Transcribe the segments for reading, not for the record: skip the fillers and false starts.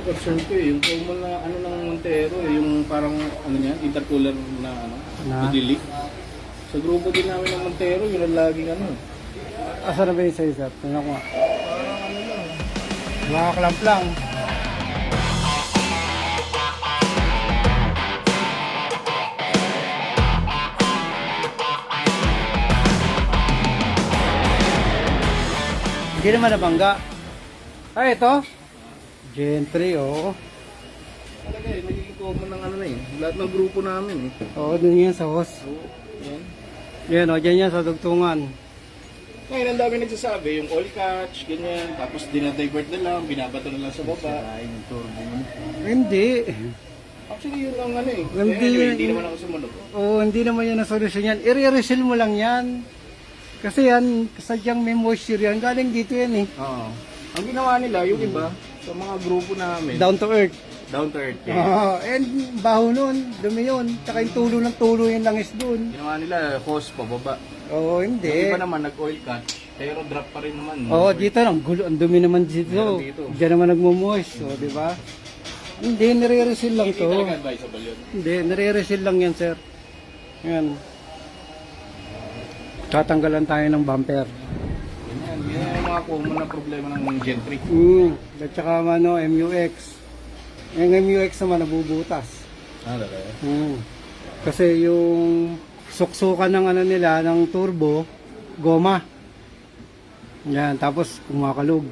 concern ko yung common na ano ng Montero yung parang ano niya, intercooler na ano, nag-leak. Sa grupo din namin ng Montero, yun ang laging ano. Asa na ba yung size up? Tingnan ko nga. Parang ano lang. Nakaklamp lang. Hindi naman nabangga. Ito. Gen 3, oo. Talaga eh, naging common ng ano na eh. Lahat ng grupo namin eh. Oo, dun yan sa hose. So, yan. Yan, o, dyan yan sa dugtungan. Ngayon, ang dami nagsasabi, yung oil catch, ganyan, tapos dinadivert na lang, binabato na lang sa baba. Yung turbo mo. Hindi. Actually, yun ang ano eh. Hindi. Anyway, hindi naman ako sumunod. Oo, hindi naman yan ang solusyon yan. I-reseal mo lang yan. Kasi yan, sadyang may moisture yan. Galing dito yan eh. Oo. Ang ginawa nila, yung iba, sa mga grupo namin, Down to earth. down to earth. Yeah. Oo, and baho nun, dumi yun. Tsaka yung tulo ng tulo yung langis dun. Ginawa nila, hose pababa. Oo, Yung hindi. iba naman, nag-oil catch, pero drop pa rin naman. Oo, dito lang, gulo, ang dumi naman dito. Meron dito. Diyan naman nagmo-moist, o, di ba? Hindi, nire-reseal lang Hindi to. talaga advisable yun. Hindi, nire-reseal lang yan, sir. Yan. Tatanggalan tayo ng bumper. Yan yung mga common na problema ng Gen 3. At saka ano, MUX. Yung MUX naman nabubutas. Talaga. Kasi yung suksukan ng ano nila, ng turbo, goma. Yan, tapos kumakalog.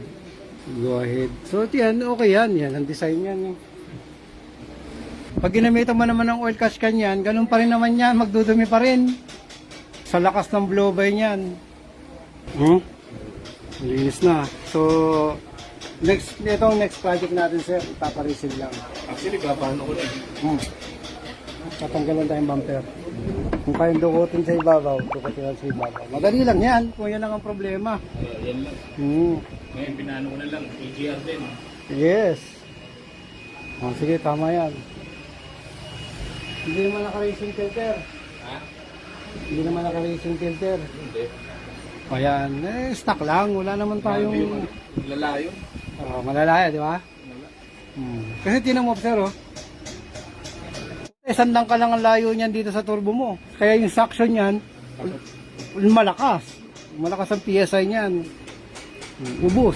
Go ahead. So, yan, okay yan. Yan, ang design yan. Pag ginamitan mo naman ng oil catch kanyan, ganun pa rin naman yan, magdudumi pa rin. Sa lakas ng blow by niyan. Linis na. So, itong next project natin, sir, ipaparesil lang. Actually, paano ko na. Tatanggalan tayong bumper. Kung kayong dukutin sa ibabaw, dukutin lang sa ibabaw. Madali lang yan, kung yan lang ang problema. Yan lang. Ngayon, pinano ko na lang. EGR din. Yes. Sige, tama yan. Hindi naman naka-racing filter. Ha? Hindi naman naka-racing filter. Hindi. Ayan, stock lang. Wala naman tayong Lalayo. malalaya, di ba? Kasi tinan mo, sir, oh. Sandang ka lang ang layo niyan dito sa turbo mo. Kaya yung suction niyan, malakas. Malakas ang PSI niyan. Ubus.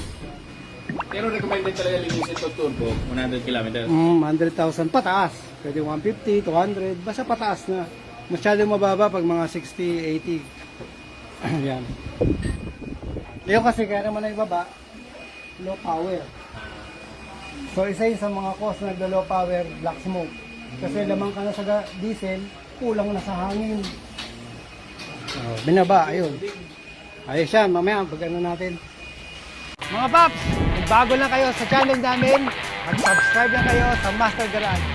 Pero recommended talaga linisin ito turbo, 100 km. 100,000 pataas. Pwede 150, 200, basta pataas na. Masyado mababa pag mga 60, 80. Yan. Yung kasi kaya naman na ibaba, low power. So isa yun sa mga cause na low power, black smoke. Kasi lamang ka na sa diesel, kulang na sa hangin. Binaba, ayun. Ayos yan, mamaya pag ano natin. Mga paps, kung bago lang kayo sa channel namin, mag-subscribe lang kayo sa Master Garage.